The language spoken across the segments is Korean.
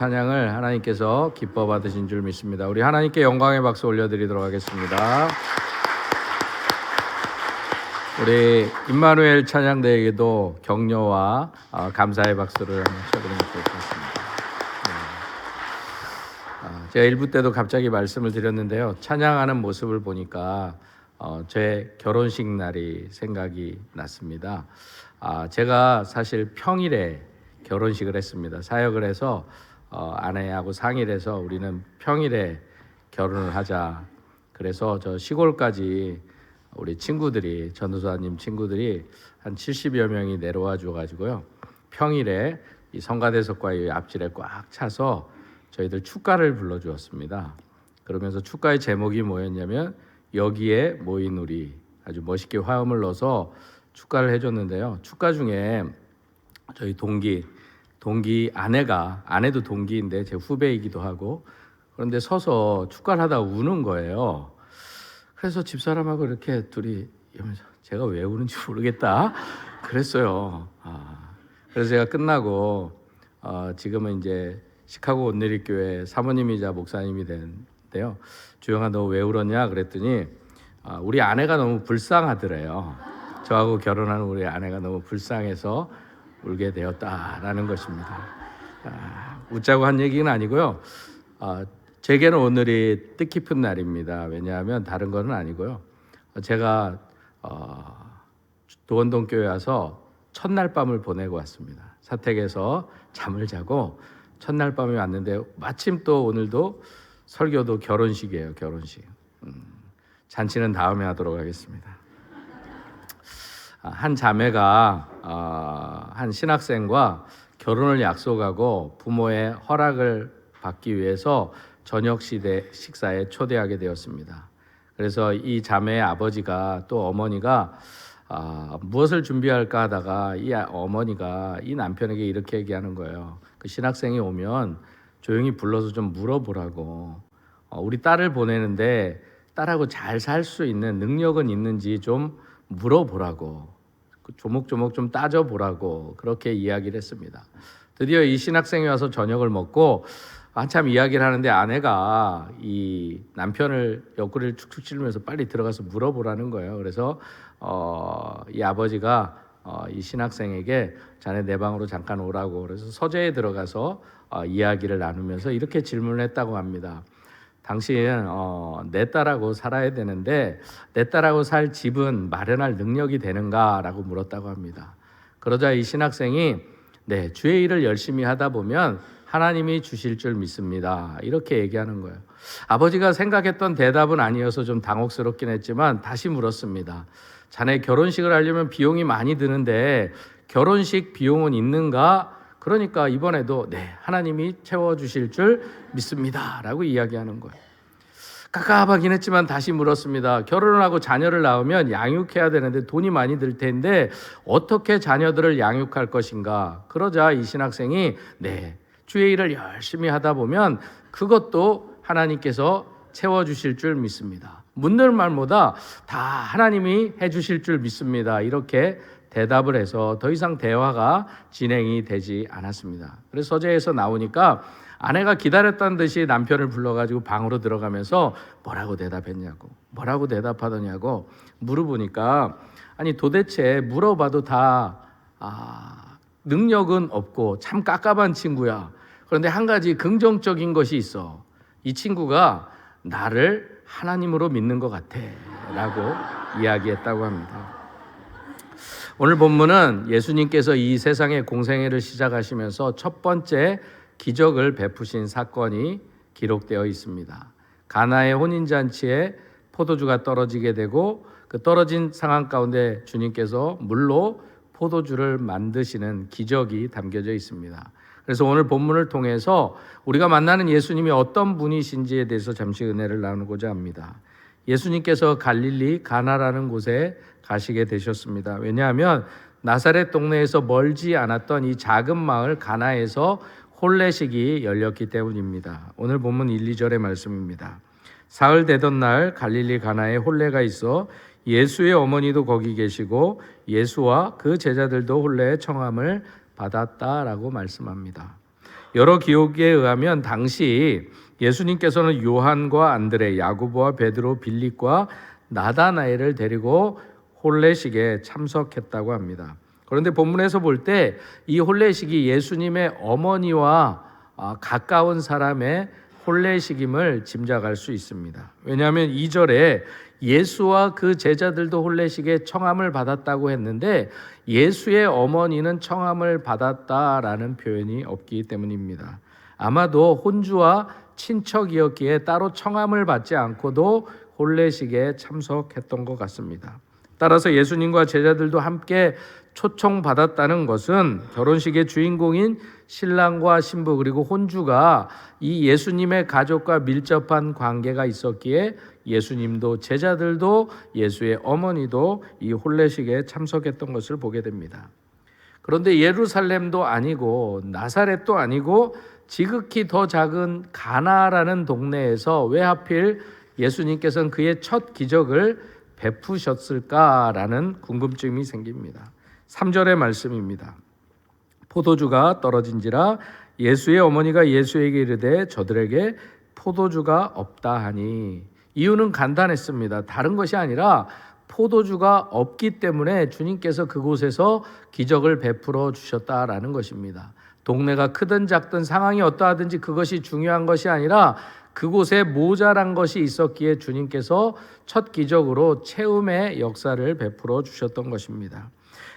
찬양을 하나님께서 기뻐 받으신 줄 믿습니다. 우리 하나님께 영광의 박수 올려드리도록 하겠습니다. 우리 임마누엘 찬양대에게도 격려와 감사의 박수를 한번 쳐드리면 좋을 것 같습니다. 제가 1부 때도 갑자기 말씀을 드렸는데요. 찬양하는 모습을 보니까 제 결혼식 날이 생각이 났습니다. 제가 사실 평일에 결혼식을 했습니다. 사역을 해서 아내하고 상의를 해서 우리는 평일에 결혼을 하자. 그래서 저 시골까지 우리 친구들이, 전도사님 친구들이 한 70여 명이 내려와 줘가지고요, 평일에 이 성가대석과 이 앞질에 꽉 차서 저희들 축가를 불러주었습니다. 그러면서 축가의 제목이 뭐였냐면 여기에 모인 우리, 아주 멋있게 화음을 넣어서 축가를 해줬는데요. 축가 중에 저희 동기 아내도 동기인데 제 후배이기도 하고, 그런데 서서 축가를 하다 우는 거예요. 그래서 집사람하고 이렇게 둘이 이러면서 제가 왜 우는지 모르겠다 그랬어요. 그래서 제가 끝나고 지금은 이제 시카고 온누리교회 사모님이자 목사님이 됐는데요. 주영아 너 왜 울었냐 그랬더니 우리 아내가 너무 불쌍하더래요. 저하고 결혼한 우리 아내가 너무 불쌍해서 울게 되었다라는 것입니다. 웃자고 한 얘기는 아니고요. 제게는 오늘이 뜻깊은 날입니다. 왜냐하면 다른 건 아니고요. 제가 도원동교회 와서 첫날 밤을 보내고 왔습니다. 사택에서 잠을 자고 첫날 밤에 왔는데 마침 또 오늘도 설교도 결혼식이에요. 결혼식. 잔치는 다음에 하도록 하겠습니다. 한 자매가 한 신학생과 결혼을 약속하고 부모의 허락을 받기 위해서 저녁 식사에 초대하게 되었습니다. 그래서 이 자매의 아버지가 또 어머니가 무엇을 준비할까 하다가 이 어머니가 이 남편에게 이렇게 얘기하는 거예요. 그 신학생이 오면 조용히 불러서 좀 물어보라고. 우리 딸을 보내는데 딸하고 잘 살 수 있는 능력은 있는지 좀 물어보라고, 조목조목 좀 따져보라고 그렇게 이야기를 했습니다. 드디어 이 신학생이 와서 저녁을 먹고 한참 이야기를 하는데 아내가 이 남편을 옆구리를 축축 찌르면서 빨리 들어가서 물어보라는 거예요. 그래서 이 아버지가 이 신학생에게 자네 내 방으로 잠깐 오라고, 그래서 서재에 들어가서 이야기를 나누면서 이렇게 질문을 했다고 합니다. 당신 내 딸하고 살아야 되는데 내 딸하고 살 집은 마련할 능력이 되는가? 라고 물었다고 합니다. 그러자 이 신학생이 네, 주의 일을 열심히 하다 보면 하나님이 주실 줄 믿습니다. 이렇게 얘기하는 거예요. 아버지가 생각했던 대답은 아니어서 좀 당혹스럽긴 했지만 다시 물었습니다. 자네 결혼식을 하려면 비용이 많이 드는데 결혼식 비용은 있는가? 그러니까 이번에도 네, 하나님이 채워주실 줄 믿습니다 라고 이야기하는 거예요. 깝깝하긴 했지만 다시 물었습니다. 결혼을 하고 자녀를 낳으면 양육해야 되는데 돈이 많이 들 텐데 어떻게 자녀들을 양육할 것인가? 그러자 이 신학생이 네, 주의 일을 열심히 하다 보면 그것도 하나님께서 채워주실 줄 믿습니다. 묻는 말보다 다 하나님이 해주실 줄 믿습니다. 이렇게 대답을 해서 더 이상 대화가 진행이 되지 않았습니다. 그래서 서재에서 나오니까 아내가 기다렸다는 듯이 남편을 불러가지고 방으로 들어가면서 뭐라고 대답하더냐고 물어보니까 아니 도대체 물어봐도 다 능력은 없고 참 깝깝한 친구야. 그런데 한 가지 긍정적인 것이 있어. 이 친구가 나를 하나님으로 믿는 것 같아 라고 이야기했다고 합니다. 오늘 본문은 예수님께서 이 세상의 공생애를 시작하시면서 첫 번째 기적을 베푸신 사건이 기록되어 있습니다. 가나의 혼인잔치에 포도주가 떨어지게 되고 그 떨어진 상황 가운데 주님께서 물로 포도주를 만드시는 기적이 담겨져 있습니다. 그래서 오늘 본문을 통해서 우리가 만나는 예수님이 어떤 분이신지에 대해서 잠시 은혜를 나누고자 합니다. 예수님께서 갈릴리 가나라는 곳에 가시게 되셨습니다. 왜냐하면 나사렛 동네에서 멀지 않았던 이 작은 마을 가나에서 혼례식이 열렸기 때문입니다. 오늘 본문 1, 2절의 말씀입니다. 사흘 되던 날 갈릴리 가나에 혼례가 있어 예수의 어머니도 거기 계시고 예수와 그 제자들도 혼례의 청함을 받았다라고 말씀합니다. 여러 기록에 의하면 당시 예수님께서는 요한과 안드레, 야고보와 베드로, 빌립과 나다나엘을 데리고 혼례식에 참석했다고 합니다. 그런데 본문에서 볼 때 이 혼례식이 예수님의 어머니와 가까운 사람의 혼례식임을 짐작할 수 있습니다. 왜냐하면 2절에 예수와 그 제자들도 혼례식에 청함을 받았다고 했는데 예수의 어머니는 청함을 받았다라는 표현이 없기 때문입니다. 아마도 혼주와 친척이었기에 따로 청함을 받지 않고도 혼례식에 참석했던 것 같습니다. 따라서 예수님과 제자들도 함께 초청받았다는 것은 결혼식의 주인공인 신랑과 신부 그리고 혼주가 이 예수님의 가족과 밀접한 관계가 있었기에 예수님도 제자들도 예수의 어머니도 이 혼례식에 참석했던 것을 보게 됩니다. 그런데 예루살렘도 아니고 나사렛도 아니고 지극히 더 작은 가나라는 동네에서 왜 하필 예수님께서는 그의 첫 기적을 베푸셨을까라는 궁금증이 생깁니다. 3절의 말씀입니다. 포도주가 떨어진지라 예수의 어머니가 예수에게 이르되 저들에게 포도주가 없다 하니. 이유는 간단했습니다. 다른 것이 아니라 포도주가 없기 때문에 주님께서 그곳에서 기적을 베풀어 주셨다라는 것입니다. 동네가 크든 작든 상황이 어떠하든지 그것이 중요한 것이 아니라 그곳에 모자란 것이 있었기에 주님께서 첫 기적으로 채움의 역사를 베풀어 주셨던 것입니다.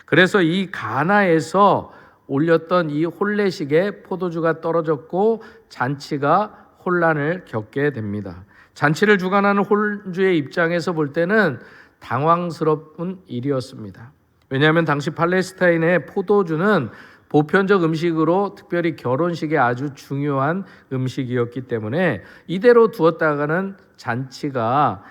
그래서 이 가나에서 올렸던 이 혼례식에 포도주가 떨어졌고 잔치가 혼란을 겪게 됩니다. 잔치를 주관하는 혼주의 입장에서 볼 때는 당황스러운 일이었습니다. 왜냐하면 당시 팔레스타인의 포도주는 보편적 음식으로 특별히 결혼식에 아주 중요한 음식이었기 때문에 이대로 두었다가는 잔치가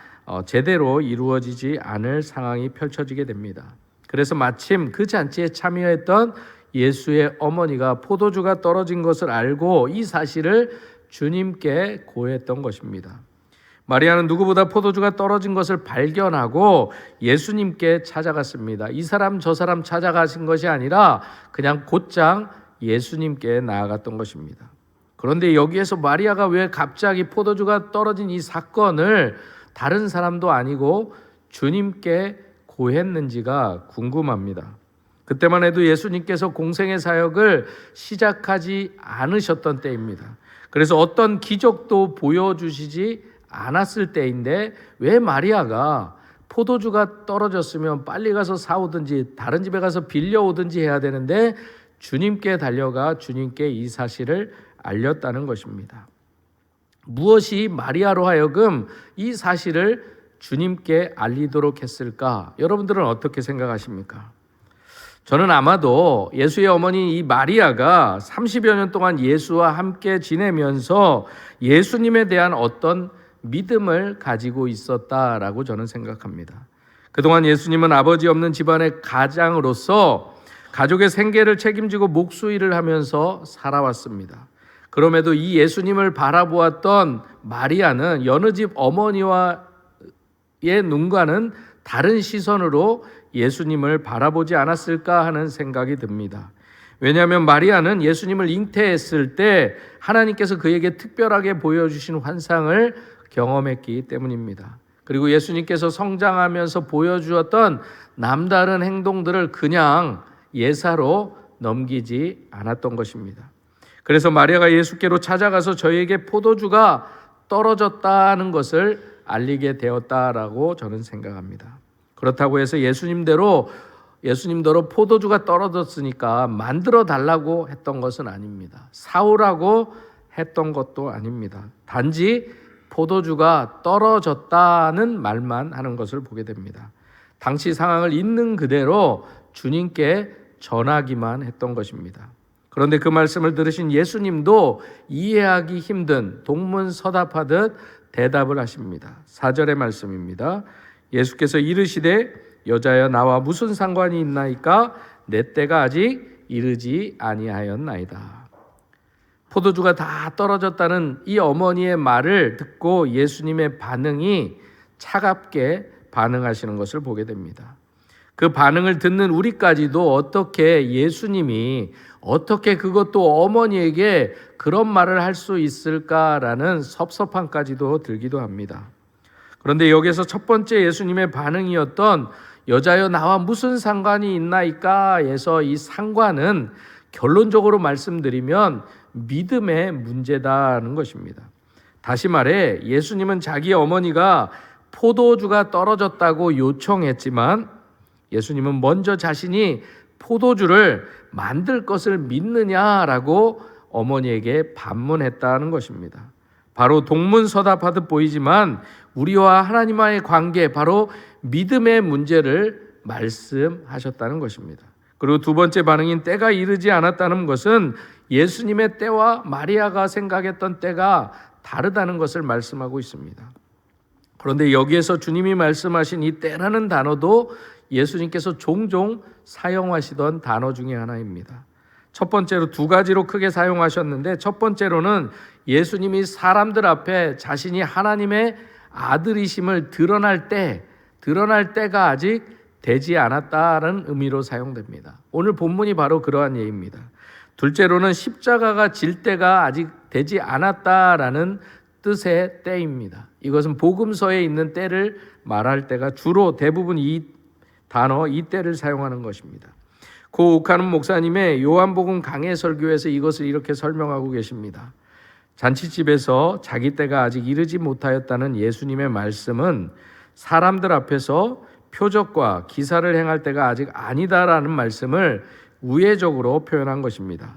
제대로 이루어지지 않을 상황이 펼쳐지게 됩니다. 그래서 마침 그 잔치에 참여했던 예수의 어머니가 포도주가 떨어진 것을 알고 이 사실을 주님께 고했던 것입니다. 마리아는 누구보다 포도주가 떨어진 것을 발견하고 예수님께 찾아갔습니다. 이 사람 저 사람 찾아가신 것이 아니라 그냥 곧장 예수님께 나아갔던 것입니다. 그런데 여기에서 마리아가 왜 갑자기 포도주가 떨어진 이 사건을 다른 사람도 아니고 주님께 고했는지가 궁금합니다. 그때만 해도 예수님께서 공생의 사역을 시작하지 않으셨던 때입니다. 그래서 어떤 기적도 보여주시지 않았을 때인데 왜 마리아가 포도주가 떨어졌으면 빨리 가서 사오든지 다른 집에 가서 빌려오든지 해야 되는데 주님께 달려가 주님께 이 사실을 알렸다는 것입니다. 무엇이 마리아로 하여금 이 사실을 주님께 알리도록 했을까? 여러분들은 어떻게 생각하십니까? 저는 아마도 예수의 어머니 이 마리아가 30여 년 동안 예수와 함께 지내면서 예수님에 대한 어떤 믿음을 가지고 있었다라고 저는 생각합니다. 그동안 예수님은 아버지 없는 집안의 가장으로서 가족의 생계를 책임지고 목수일을 하면서 살아왔습니다. 그럼에도 이 예수님을 바라보았던 마리아는 여느 집 어머니와의 눈과는 다른 시선으로 예수님을 바라보지 않았을까 하는 생각이 듭니다. 왜냐하면 마리아는 예수님을 잉태했을 때 하나님께서 그에게 특별하게 보여주신 환상을 경험했기 때문입니다. 그리고 예수님께서 성장하면서 보여주었던 남다른 행동들을 그냥 예사로 넘기지 않았던 것입니다. 그래서 마리아가 예수께로 찾아가서 저에게 포도주가 떨어졌다는 것을 알리게 되었다라고 저는 생각합니다. 그렇다고 해서 예수님대로 포도주가 떨어졌으니까 만들어 달라고 했던 것은 아닙니다. 사오라고 했던 것도 아닙니다. 단지 포도주가 떨어졌다는 말만 하는 것을 보게 됩니다. 당시 상황을 있는 그대로 주님께 전하기만 했던 것입니다. 그런데 그 말씀을 들으신 예수님도 이해하기 힘든 동문서답하듯 대답을 하십니다. 4절의 말씀입니다. 예수께서 이르시되 여자여 나와 무슨 상관이 있나이까? 내 때가 아직 이르지 아니하였나이다. 포도주가 다 떨어졌다는 이 어머니의 말을 듣고 예수님의 반응이 차갑게 반응하시는 것을 보게 됩니다. 그 반응을 듣는 우리까지도 어떻게 예수님이 어떻게 그것도 어머니에게 그런 말을 할 수 있을까라는 섭섭함까지도 들기도 합니다. 그런데 여기서 첫 번째 예수님의 반응이었던 여자여 나와 무슨 상관이 있나이까에서 이 상관은 결론적으로 말씀드리면 믿음의 문제다는 것입니다. 다시 말해 예수님은 자기 어머니가 포도주가 떨어졌다고 요청했지만 예수님은 먼저 자신이 포도주를 만들 것을 믿느냐라고 어머니에게 반문했다는 것입니다. 바로 동문서답하듯 보이지만 우리와 하나님과의 관계, 바로 믿음의 문제를 말씀하셨다는 것입니다. 그리고 두 번째 반응인 때가 이르지 않았다는 것은 예수님의 때와 마리아가 생각했던 때가 다르다는 것을 말씀하고 있습니다. 그런데 여기에서 주님이 말씀하신 이 때라는 단어도 예수님께서 종종 사용하시던 단어 중에 하나입니다. 첫 번째로 두 가지로 크게 사용하셨는데, 첫 번째로는 예수님이 사람들 앞에 자신이 하나님의 아들이심을 드러날 때가 아직 되지 않았다는 의미로 사용됩니다. 오늘 본문이 바로 그러한 예입니다. 둘째로는 십자가가 질 때가 아직 되지 않았다라는 뜻의 때입니다. 이것은 복음서에 있는 때를 말할 때가 주로 대부분 이 단어, 이 때를 사용하는 것입니다. 고 옥하는 목사님의 요한복음 강해 설교에서 이것을 이렇게 설명하고 계십니다. 잔치집에서 자기 때가 아직 이르지 못하였다는 예수님의 말씀은 사람들 앞에서 표적과 기사를 행할 때가 아직 아니다라는 말씀을 우회적으로 표현한 것입니다.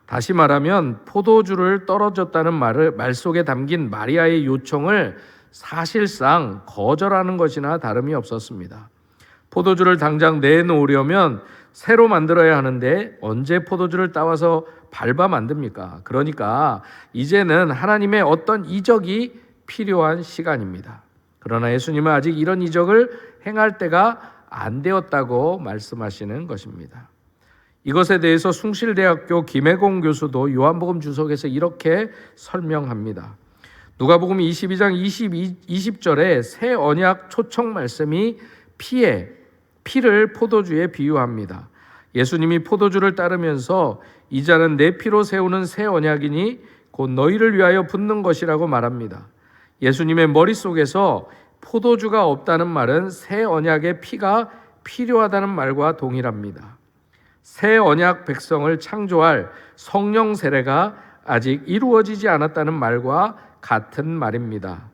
다시 말하면 포도주를 떨어졌다는 말 속에 담긴 마리아의 요청을 사실상 거절하는 것이나 다름이 없었습니다. 포도주를 당장 내놓으려면 새로 만들어야 하는데 언제 포도주를 따와서 밟아 만듭니까? 그러니까 이제는 하나님의 어떤 이적이 필요한 시간입니다. 그러나 예수님은 아직 이런 이적을 행할 때가 안 되었다고 말씀하시는 것입니다. 이것에 대해서 숭실대학교 김해공 교수도 요한복음 주석에서 이렇게 설명합니다. 누가복음 22장 20절에 새 언약 초청 말씀이 피를 포도주에 비유합니다. 예수님이 포도주를 따르면서 이 잔은 내 피로 세우는 새 언약이니 곧 너희를 위하여 붓는 것이라고 말합니다. 예수님의 머릿속에서 포도주가 없다는 말은 새 언약의 피가 필요하다는 말과 동일합니다. 새 언약 백성을 창조할 성령 세례가 아직 이루어지지 않았다는 말과 같은 말입니다.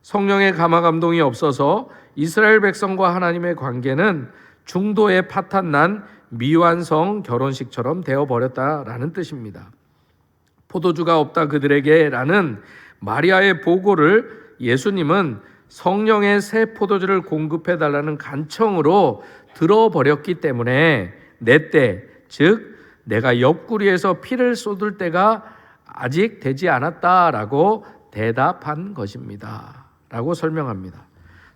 성령의 감화 감동이 없어서 이스라엘 백성과 하나님의 관계는 중도에 파탄난 미완성 결혼식처럼 되어버렸다라는 뜻입니다. 포도주가 없다 그들에게라는 마리아의 보고를 예수님은 성령의 새 포도주를 공급해달라는 간청으로 들어버렸기 때문에 내 때, 즉 내가 옆구리에서 피를 쏟을 때가 아직 되지 않았다라고 대답한 것입니다 라고 설명합니다.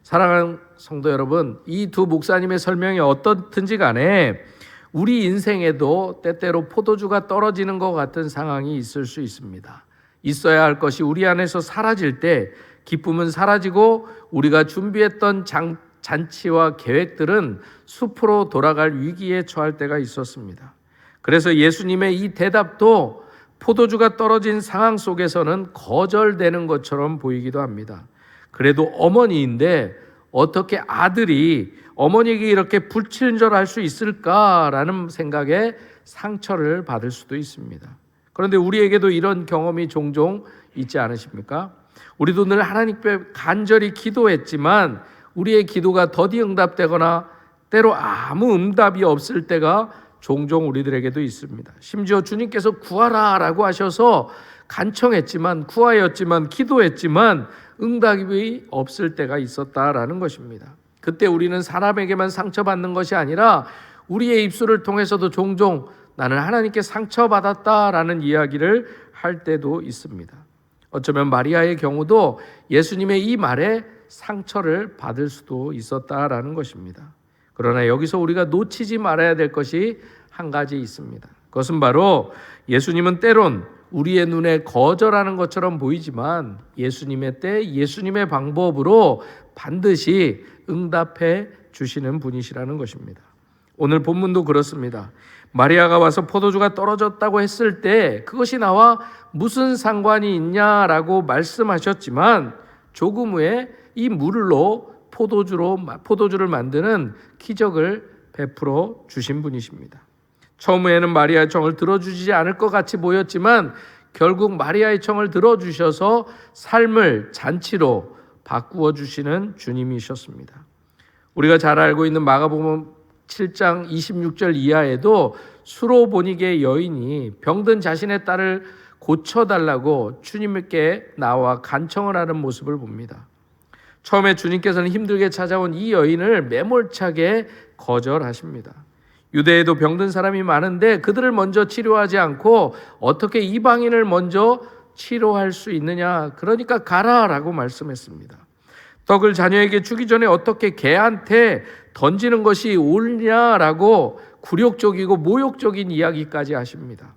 사랑하는 성도 여러분, 이 두 목사님의 설명이 어떻든지 간에 우리 인생에도 때때로 포도주가 떨어지는 것 같은 상황이 있을 수 있습니다. 있어야 할 것이 우리 안에서 사라질 때 기쁨은 사라지고 우리가 준비했던 잔치와 계획들은 숲으로 돌아갈 위기에 처할 때가 있었습니다. 그래서 예수님의 이 대답도 포도주가 떨어진 상황 속에서는 거절되는 것처럼 보이기도 합니다. 그래도 어머니인데 어떻게 아들이 어머니에게 이렇게 불친절할 수 있을까라는 생각에 상처를 받을 수도 있습니다. 그런데 우리에게도 이런 경험이 종종 있지 않으십니까? 우리도 늘 하나님께 간절히 기도했지만 우리의 기도가 더디 응답되거나 때로 아무 응답이 없을 때가 종종 우리들에게도 있습니다. 심지어 주님께서 구하라라고 하셔서 간청했지만, 구하였지만, 기도했지만 응답이 없을 때가 있었다라는 것입니다. 그때 우리는 사람에게만 상처받는 것이 아니라 우리의 입술을 통해서도 종종 나는 하나님께 상처받았다라는 이야기를 할 때도 있습니다. 어쩌면 마리아의 경우도 예수님의 이 말에 상처를 받을 수도 있었다라는 것입니다. 그러나 여기서 우리가 놓치지 말아야 될 것이 한 가지 있습니다. 그것은 바로 예수님은 때론 우리의 눈에 거절하는 것처럼 보이지만 예수님의 때, 예수님의 방법으로 반드시 응답해 주시는 분이시라는 것입니다. 오늘 본문도 그렇습니다. 마리아가 와서 포도주가 떨어졌다고 했을 때 그것이 나와 무슨 상관이 있냐라고 말씀하셨지만 조금 후에 이 물로 포도주를 만드는 기적을 베풀어 주신 분이십니다. 처음에는 마리아의 청을 들어주지 않을 것 같이 보였지만 결국 마리아의 청을 들어주셔서 삶을 잔치로 바꾸어 주시는 주님이셨습니다. 우리가 잘 알고 있는 마가복음 7장 26절 이하에도 수로보니게 여인이 병든 자신의 딸을 고쳐달라고 주님께 나와 간청을 하는 모습을 봅니다. 처음에 주님께서는 힘들게 찾아온 이 여인을 매몰차게 거절하십니다. 유대에도 병든 사람이 많은데 그들을 먼저 치료하지 않고 어떻게 이방인을 먼저 치료할 수 있느냐, 그러니까 가라라고 말씀했습니다. 떡을 자녀에게 주기 전에 어떻게 개한테 던지는 것이 옳냐라고 굴욕적이고 모욕적인 이야기까지 하십니다.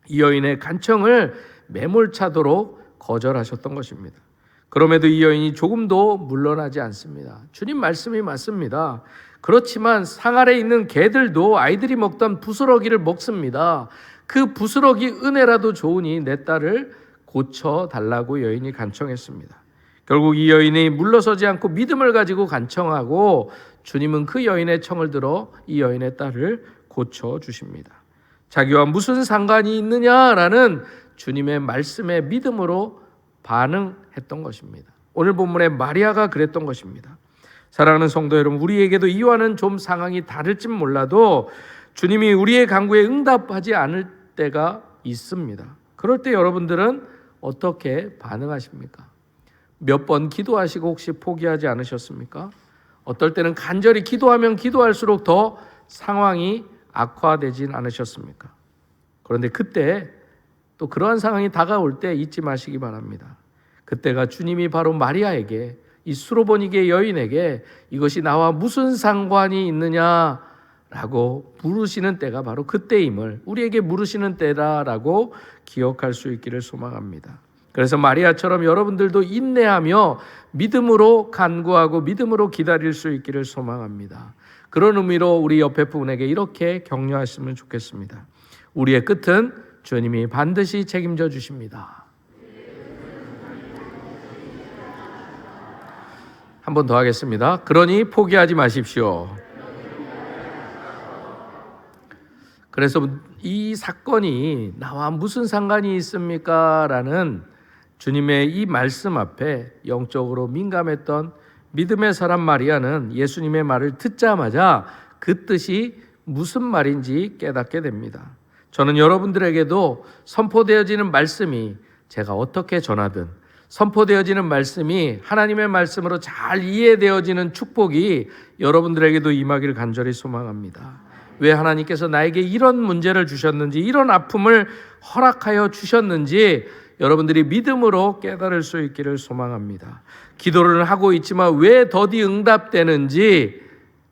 이 여인의 간청을 매몰차도록 거절하셨던 것입니다. 그럼에도 이 여인이 조금도 물러나지 않습니다. 주님 말씀이 맞습니다. 그렇지만 상 아래 있는 개들도 아이들이 먹던 부스러기를 먹습니다. 그 부스러기 은혜라도 좋으니 내 딸을 고쳐달라고 여인이 간청했습니다. 결국 이 여인이 물러서지 않고 믿음을 가지고 간청하고 주님은 그 여인의 청을 들어 이 여인의 딸을 고쳐주십니다. 자기와 무슨 상관이 있느냐라는 주님의 말씀에 믿음으로 반응했던 것입니다. 오늘 본문에 마리아가 그랬던 것입니다. 사랑하는 성도 여러분, 우리에게도 이와는 좀 상황이 다를지 몰라도 주님이 우리의 간구에 응답하지 않을 때가 있습니다. 그럴 때 여러분들은 어떻게 반응하십니까? 몇 번 기도하시고 혹시 포기하지 않으셨습니까? 어떨 때는 간절히 기도하면 기도할수록 더 상황이 악화되진 않으셨습니까? 그런데 그때 또 그러한 상황이 다가올 때 잊지 마시기 바랍니다. 그때가 주님이 바로 마리아에게, 이 수로보니게 여인에게 이것이 나와 무슨 상관이 있느냐라고 물으시는 때가 바로 그때임을, 우리에게 물으시는 때다라고 기억할 수 있기를 소망합니다. 그래서 마리아처럼 여러분들도 인내하며 믿음으로 간구하고 믿음으로 기다릴 수 있기를 소망합니다. 그런 의미로 우리 옆에 분에게 이렇게 격려하시면 좋겠습니다. 우리의 끝은 주님이 반드시 책임져 주십니다. 한 번 더 하겠습니다. 그러니 포기하지 마십시오. 그래서 이 사건이 나와 무슨 상관이 있습니까? 라는 주님의 이 말씀 앞에 영적으로 민감했던 믿음의 사람 마리아는 예수님의 말을 듣자마자 그 뜻이 무슨 말인지 깨닫게 됩니다. 저는 여러분들에게도 선포되어지는 말씀이 제가 어떻게 전하든, 선포되어지는 말씀이 하나님의 말씀으로 잘 이해되어지는 축복이 여러분들에게도 임하기를 간절히 소망합니다. 왜 하나님께서 나에게 이런 문제를 주셨는지, 이런 아픔을 허락하여 주셨는지 여러분들이 믿음으로 깨달을 수 있기를 소망합니다. 기도를 하고 있지만 왜 더디 응답되는지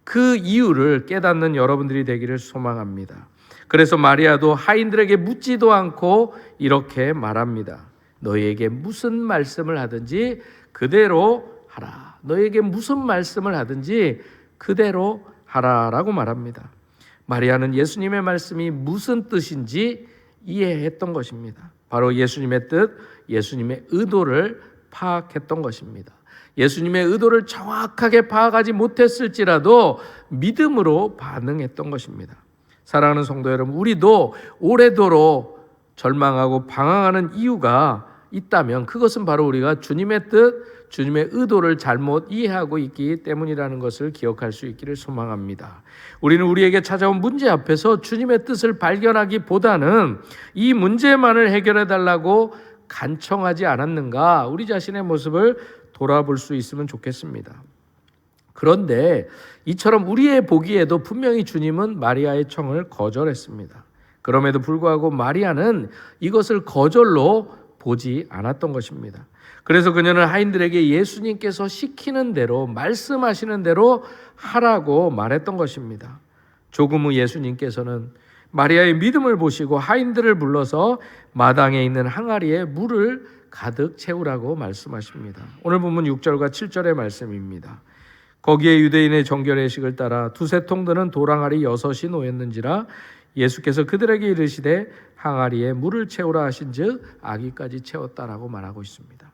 그 이유를 깨닫는 여러분들이 되기를 소망합니다. 그래서 마리아도 하인들에게 묻지도 않고 이렇게 말합니다. 너희에게 무슨 말씀을 하든지 그대로 하라. 너희에게 무슨 말씀을 하든지 그대로 하라라고 말합니다. 마리아는 예수님의 말씀이 무슨 뜻인지 이해했던 것입니다. 바로 예수님의 뜻, 예수님의 의도를 파악했던 것입니다. 예수님의 의도를 정확하게 파악하지 못했을지라도 믿음으로 반응했던 것입니다. 사랑하는 성도 여러분, 우리도 오래도록 절망하고 방황하는 이유가 있다면 그것은 바로 우리가 주님의 뜻, 주님의 의도를 잘못 이해하고 있기 때문이라는 것을 기억할 수 있기를 소망합니다. 우리는 우리에게 찾아온 문제 앞에서 주님의 뜻을 발견하기보다는 이 문제만을 해결해 달라고 간청하지 않았는가, 우리 자신의 모습을 돌아볼 수 있으면 좋겠습니다. 그런데 이처럼 우리의 보기에도 분명히 주님은 마리아의 청을 거절했습니다. 그럼에도 불구하고 마리아는 이것을 거절로 보지 않았던 것입니다. 그래서 그녀는 하인들에게 예수님께서 시키는 대로, 말씀하시는 대로 하라고 말했던 것입니다. 조금 후 예수님께서는 마리아의 믿음을 보시고 하인들을 불러서 마당에 있는 항아리에 물을 가득 채우라고 말씀하십니다. 오늘 본문 6절과 7절의 말씀입니다. 거기에 유대인의 정결례식을 따라 두세 통 드는 돌항아리 6이 놓였는지라. 예수께서 그들에게 이르시되 항아리에 물을 채우라 하신즉 아기까지 채웠다라고 말하고 있습니다.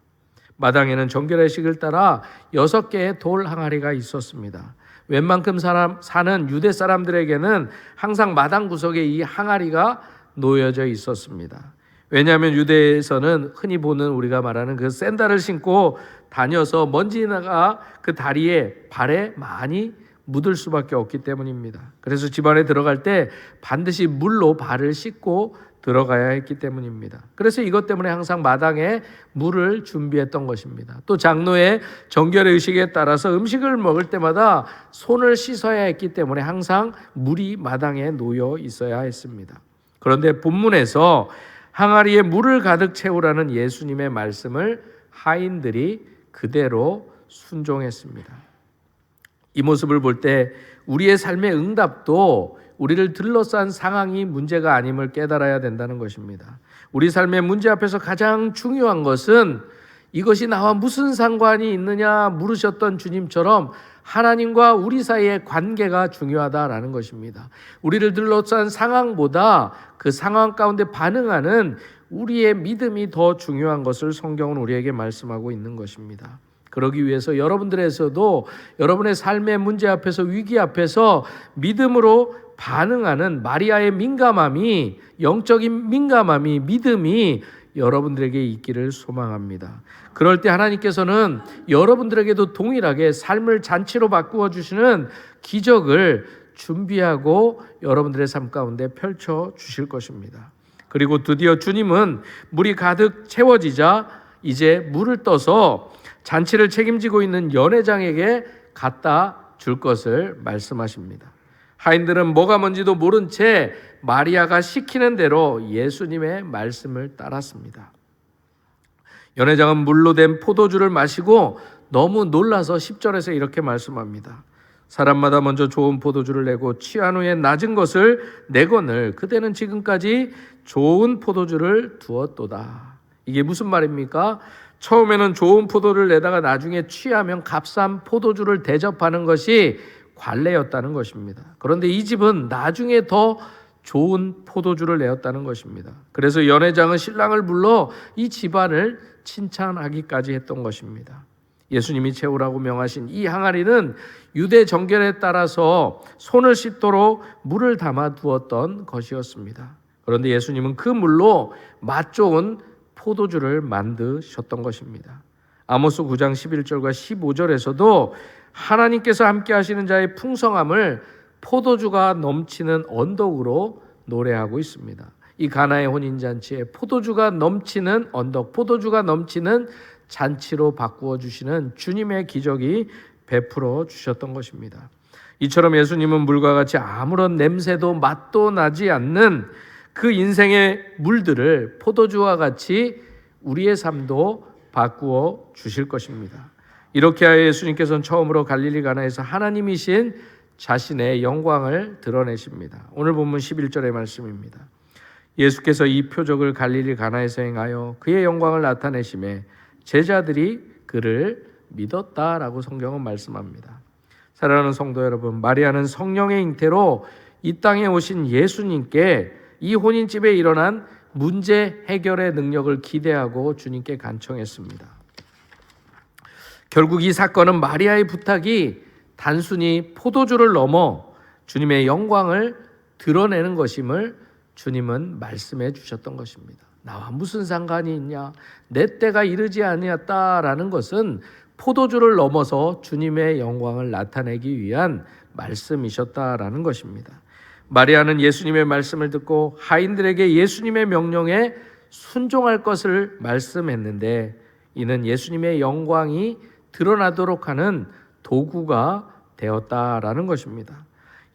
마당에는 정결례식을 따라 6개의 돌 항아리가 있었습니다. 웬만큼 사는 유대 사람들에게는 항상 마당 구석에 이 항아리가 놓여져 있었습니다. 왜냐하면 유대에서는 흔히 보는 우리가 말하는 그 샌들을 신고 다녀서 먼지가 그 다리에 발에 많이 묻을 수밖에 없기 때문입니다. 그래서 집 안에 들어갈 때 반드시 물로 발을 씻고 들어가야 했기 때문입니다. 그래서 이것 때문에 항상 마당에 물을 준비했던 것입니다. 또 장로의 정결의 의식에 따라서 음식을 먹을 때마다 손을 씻어야 했기 때문에 항상 물이 마당에 놓여 있어야 했습니다. 그런데 본문에서 항아리에 물을 가득 채우라는 예수님의 말씀을 하인들이 그대로 순종했습니다. 이 모습을 볼 때 우리의 삶의 응답도 우리를 둘러싼 상황이 문제가 아님을 깨달아야 된다는 것입니다. 우리 삶의 문제 앞에서 가장 중요한 것은 이것이 나와 무슨 상관이 있느냐 물으셨던 주님처럼 하나님과 우리 사이의 관계가 중요하다라는 것입니다. 우리를 둘러싼 상황보다 그 상황 가운데 반응하는 우리의 믿음이 더 중요한 것을 성경은 우리에게 말씀하고 있는 것입니다. 그러기 위해서 여러분들에서도 여러분의 삶의 문제 앞에서 위기 앞에서 믿음으로 반응하는 마리아의 민감함이, 영적인 민감함이, 믿음이 여러분들에게 있기를 소망합니다. 그럴 때 하나님께서는 여러분들에게도 동일하게 삶을 잔치로 바꾸어 주시는 기적을 준비하고 여러분들의 삶 가운데 펼쳐 주실 것입니다. 그리고 드디어 주님은 물이 가득 채워지자 이제 물을 떠서 잔치를 책임지고 있는 연회장에게 갖다 줄 것을 말씀하십니다. 하인들은 뭐가 뭔지도 모른 채 마리아가 시키는 대로 예수님의 말씀을 따랐습니다. 연회장은 물로 된 포도주를 마시고 너무 놀라서 10절에서 이렇게 말씀합니다. 사람마다 먼저 좋은 포도주를 내고 취한 후에 낮은 것을 내거늘 그대는 지금까지 좋은 포도주를 두었도다. 이게 무슨 말입니까? 처음에는 좋은 포도를 내다가 나중에 취하면 값싼 포도주를 대접하는 것이 관례였다는 것입니다. 그런데 이 집은 나중에 더 좋은 포도주를 내었다는 것입니다. 그래서 연회장은 신랑을 불러 이 집안을 칭찬하기까지 했던 것입니다. 예수님이 채우라고 명하신 이 항아리는 유대 정결에 따라서 손을 씻도록 물을 담아 두었던 것이었습니다. 그런데 예수님은 그 물로 맛 좋은 포도주를 만드셨던 것입니다. 아모스 9장 11절과 15절에서도 하나님께서 함께 하시는 자의 풍성함을 포도주가 넘치는 언덕으로 노래하고 있습니다. 이 가나의 혼인잔치에 포도주가 넘치는 언덕, 포도주가 넘치는 잔치로 바꾸어 주시는 주님의 기적이 베풀어 주셨던 것입니다. 이처럼 예수님은 물과 같이 아무런 냄새도 맛도 나지 않는 그 인생의 물들을 포도주와 같이 우리의 삶도 바꾸어 주실 것입니다. 이렇게 하여 예수님께서는 처음으로 갈릴리 가나에서 하나님이신 자신의 영광을 드러내십니다. 오늘 본문 11절의 말씀입니다. 예수께서 이 표적을 갈릴리 가나에서 행하여 그의 영광을 나타내심에 제자들이 그를 믿었다라고 성경은 말씀합니다. 사랑하는 성도 여러분, 마리아는 성령의 잉태로 이 땅에 오신 예수님께 이 혼인집에 일어난 문제 해결의 능력을 기대하고 주님께 간청했습니다. 결국 이 사건은 마리아의 부탁이 단순히 포도주를 넘어 주님의 영광을 드러내는 것임을 주님은 말씀해 주셨던 것입니다. 나와 무슨 상관이 있냐? 내 때가 이르지 아니었다라는 것은 포도주를 넘어서 주님의 영광을 나타내기 위한 말씀이셨다라는 것입니다. 마리아는 예수님의 말씀을 듣고 하인들에게 예수님의 명령에 순종할 것을 말씀했는데 이는 예수님의 영광이 드러나도록 하는 도구가 되었다라는 것입니다.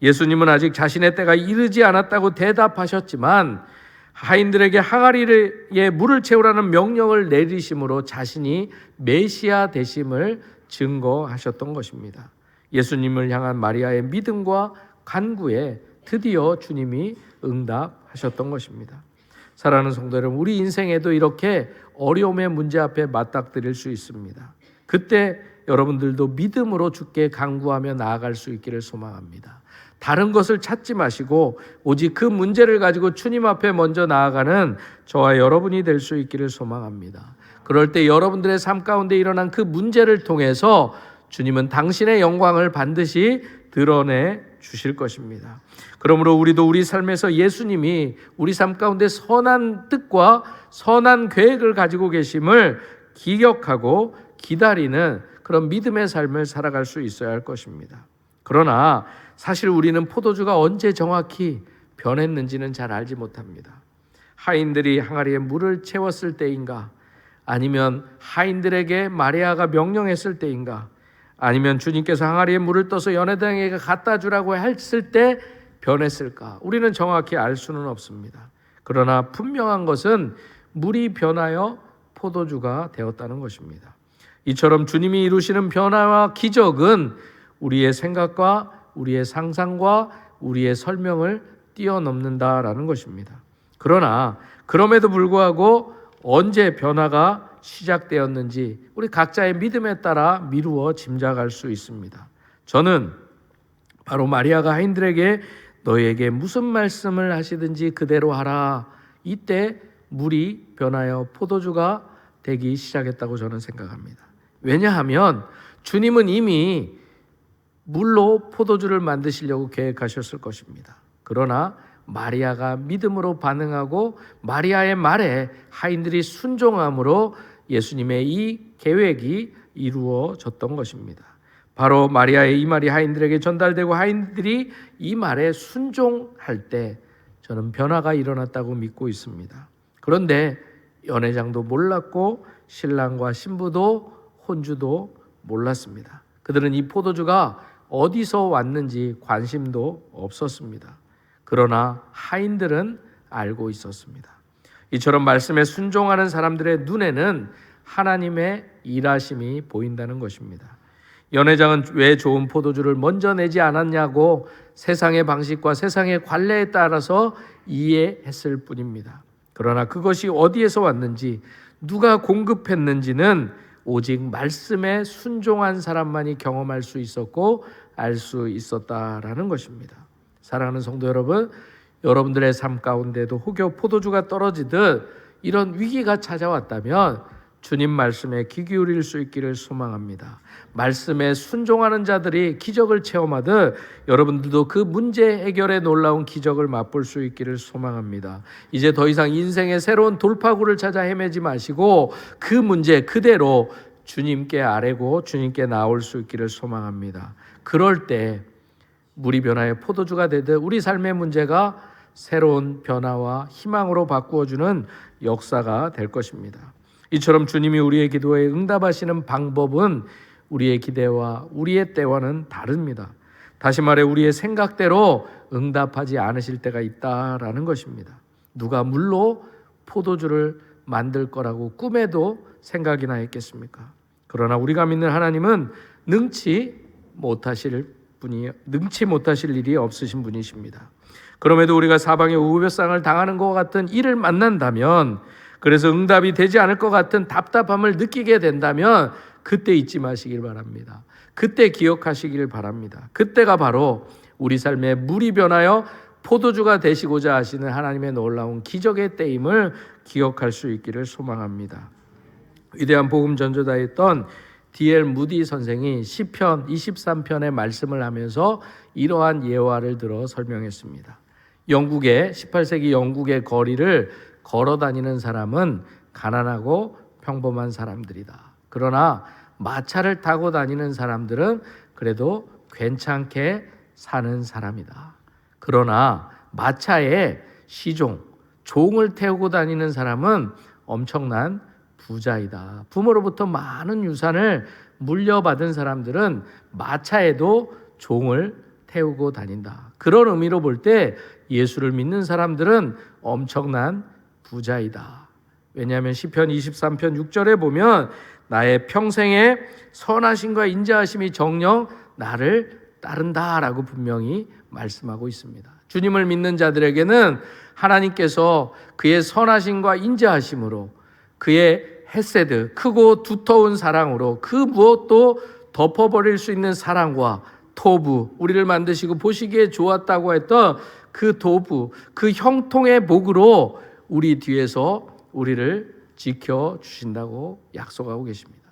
예수님은 아직 자신의 때가 이르지 않았다고 대답하셨지만 하인들에게 항아리에 물을 채우라는 명령을 내리심으로 자신이 메시아 되심을 증거하셨던 것입니다. 예수님을 향한 마리아의 믿음과 간구에 드디어 주님이 응답하셨던 것입니다. 사랑하는 성도 여러분, 우리 인생에도 이렇게 어려움의 문제 앞에 맞닥뜨릴 수 있습니다. 그때 여러분들도 믿음으로 주께 간구하며 나아갈 수 있기를 소망합니다. 다른 것을 찾지 마시고 오직 그 문제를 가지고 주님 앞에 먼저 나아가는 저와 여러분이 될 수 있기를 소망합니다. 그럴 때 여러분들의 삶 가운데 일어난 그 문제를 통해서 주님은 당신의 영광을 반드시 드러내 주실 것입니다. 그러므로 우리도 우리 삶에서 예수님이 우리 삶 가운데 선한 뜻과 선한 계획을 가지고 계심을 기억하고 기다리는 그런 믿음의 삶을 살아갈 수 있어야 할 것입니다. 그러나 사실 우리는 포도주가 언제 정확히 변했는지는 잘 알지 못합니다. 하인들이 항아리에 물을 채웠을 때인가, 아니면 하인들에게 마리아가 명령했을 때인가, 아니면 주님께서 항아리에 물을 떠서 연회장에게 갖다 주라고 했을 때 변했을까? 우리는 정확히 알 수는 없습니다. 그러나 분명한 것은 물이 변하여 포도주가 되었다는 것입니다. 이처럼 주님이 이루시는 변화와 기적은 우리의 생각과 우리의 상상과 우리의 설명을 뛰어넘는다라는 것입니다. 그러나 그럼에도 불구하고 언제 변화가 시작되었는지 우리 각자의 믿음에 따라 미루어 짐작할 수 있습니다. 저는 바로 마리아가 하인들에게 너희에게 무슨 말씀을 하시든지 그대로 하라, 이때 물이 변하여 포도주가 되기 시작했다고 저는 생각합니다. 왜냐하면 주님은 이미 물로 포도주를 만드시려고 계획하셨을 것입니다. 그러나 마리아가 믿음으로 반응하고 마리아의 말에 하인들이 순종함으로 예수님의 이 계획이 이루어졌던 것입니다. 바로 마리아의 이 말이 하인들에게 전달되고 하인들이 이 말에 순종할 때 저는 변화가 일어났다고 믿고 있습니다. 그런데 연회장도 몰랐고 신랑과 신부도 혼주도 몰랐습니다. 그들은 이 포도주가 어디서 왔는지 관심도 없었습니다. 그러나 하인들은 알고 있었습니다. 이처럼 말씀에 순종하는 사람들의 눈에는 하나님의 일하심이 보인다는 것입니다. 연회장은 왜 좋은 포도주를 먼저 내지 않았냐고 세상의 방식과 세상의 관례에 따라서 이해했을 뿐입니다. 그러나 그것이 어디에서 왔는지, 누가 공급했는지는 오직 말씀에 순종한 사람만이 경험할 수 있었고 알 수 있었다라는 것입니다. 사랑하는 성도 여러분, 여러분들의 삶 가운데도 혹여 포도주가 떨어지듯 이런 위기가 찾아왔다면 주님 말씀에 귀 기울일 수 있기를 소망합니다. 말씀에 순종하는 자들이 기적을 체험하듯 여러분들도 그 문제 해결에 놀라운 기적을 맛볼 수 있기를 소망합니다. 이제 더 이상 인생의 새로운 돌파구를 찾아 헤매지 마시고 그 문제 그대로 주님께 아뢰고 주님께 나올 수 있기를 소망합니다. 그럴 때 물이 변하여 포도주가 되듯 우리 삶의 문제가 새로운 변화와 희망으로 바꾸어주는 역사가 될 것입니다. 이처럼 주님이 우리의 기도에 응답하시는 방법은 우리의 기대와 우리의 때와는 다릅니다. 다시 말해 우리의 생각대로 응답하지 않으실 때가 있다라는 것입니다. 누가 물로 포도주를 만들 거라고 꿈에도 생각이나 했겠습니까? 그러나 우리가 믿는 하나님은 능치 못하실 일이 없으신 분이십니다. 그럼에도 우리가 사방에 우벼상을 당하는 것 같은 일을 만난다면, 그래서 응답이 되지 않을 것 같은 답답함을 느끼게 된다면 그때 잊지 마시길 바랍니다. 그때 기억하시길 바랍니다. 그때가 바로 우리 삶에 물이 변하여 포도주가 되시고자 하시는 하나님의 놀라운 기적의 때임을 기억할 수 있기를 소망합니다. 위대한 복음 전도자였던 D.L. 무디 선생이 시편 23편의 말씀을 하면서 이러한 예화를 들어 설명했습니다. 18세기 영국의 거리를 걸어 다니는 사람은 가난하고 평범한 사람들이다. 그러나 마차를 타고 다니는 사람들은 그래도 괜찮게 사는 사람이다. 그러나 마차에 종을 태우고 다니는 사람은 엄청난 부자이다. 부모로부터 많은 유산을 물려받은 사람들은 마차에도 종을 태우고 다닌다. 그런 의미로 볼 때 예수를 믿는 사람들은 엄청난 부자이다. 왜냐하면 시편 23편 6절에 보면 나의 평생의 선하심과 인자하심이 정녕 나를 따른다라고 분명히 말씀하고 있습니다. 주님을 믿는 자들에게는 하나님께서 그의 선하심과 인자하심으로 그의 헤세드, 크고 두터운 사랑으로 그 무엇도 덮어버릴 수 있는 사랑과 토부, 우리를 만드시고 보시기에 좋았다고 했던 그 도부, 그 형통의 복으로 우리 뒤에서 우리를 지켜주신다고 약속하고 계십니다.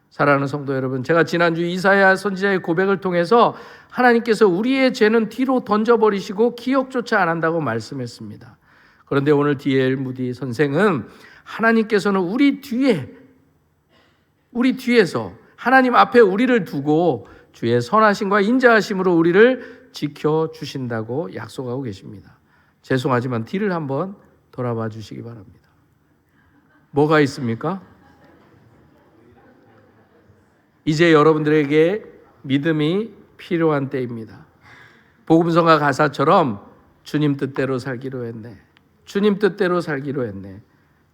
사랑하는 성도 여러분, 제가 지난주 이사야 선지자의 고백을 통해서 하나님께서 우리의 죄는 뒤로 던져버리시고 기억조차 안 한다고 말씀했습니다. 그런데 오늘 D.L. 무디 선생은 하나님께서는 우리 뒤에서 하나님 앞에 우리를 두고 주의 선하심과 인자하심으로 우리를 지켜주신다고 약속하고 계십니다. 죄송하지만 뒤를 한번 돌아봐 주시기 바랍니다. 뭐가 있습니까? 이제 여러분들에게 믿음이 필요한 때입니다. 복음성가 가사처럼 주님 뜻대로 살기로 했네. 주님 뜻대로 살기로 했네.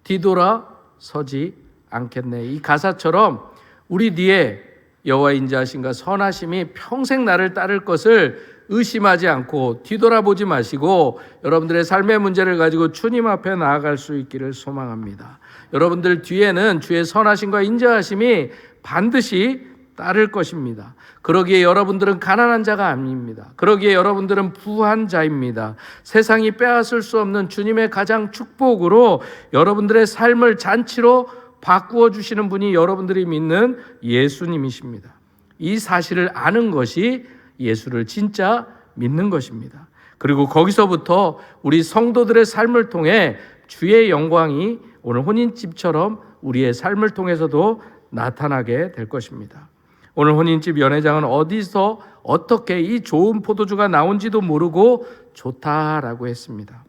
뒤돌아 서지 않겠네. 이 가사처럼 우리 뒤에 여호와 인자하심과 선하심이 평생 나를 따를 것을 의심하지 않고 뒤돌아보지 마시고 여러분들의 삶의 문제를 가지고 주님 앞에 나아갈 수 있기를 소망합니다. 여러분들 뒤에는 주의 선하심과 인자하심이 반드시 따를 것입니다. 그러기에 여러분들은 가난한 자가 아닙니다. 그러기에 여러분들은 부한 자입니다. 세상이 빼앗을 수 없는 주님의 가장 축복으로 여러분들의 삶을 잔치로 바꾸어 주시는 분이 여러분들이 믿는 예수님이십니다. 이 사실을 아는 것이 예수를 진짜 믿는 것입니다. 그리고 거기서부터 우리 성도들의 삶을 통해 주의 영광이 오늘 혼인집처럼 우리의 삶을 통해서도 나타나게 될 것입니다. 오늘 혼인집 연회장은 어디서 어떻게 이 좋은 포도주가 나온지도 모르고 좋다라고 했습니다.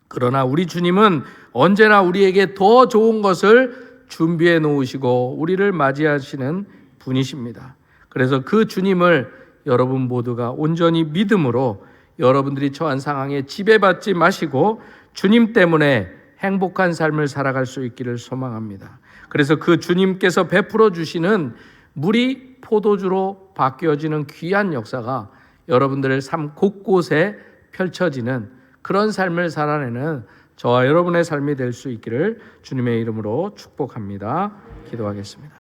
그러나 우리 주님은 언제나 우리에게 더 좋은 것을 준비해 놓으시고 우리를 맞이하시는 분이십니다. 그래서 그 주님을 여러분 모두가 온전히 믿음으로 여러분들이 처한 상황에 지배받지 마시고 주님 때문에 행복한 삶을 살아갈 수 있기를 소망합니다. 그래서 그 주님께서 베풀어 주시는 물이 포도주로 바뀌어지는 귀한 역사가 여러분들의 삶 곳곳에 펼쳐지는 그런 삶을 살아내는 저와 여러분의 삶이 될 수 있기를 주님의 이름으로 축복합니다. 기도하겠습니다.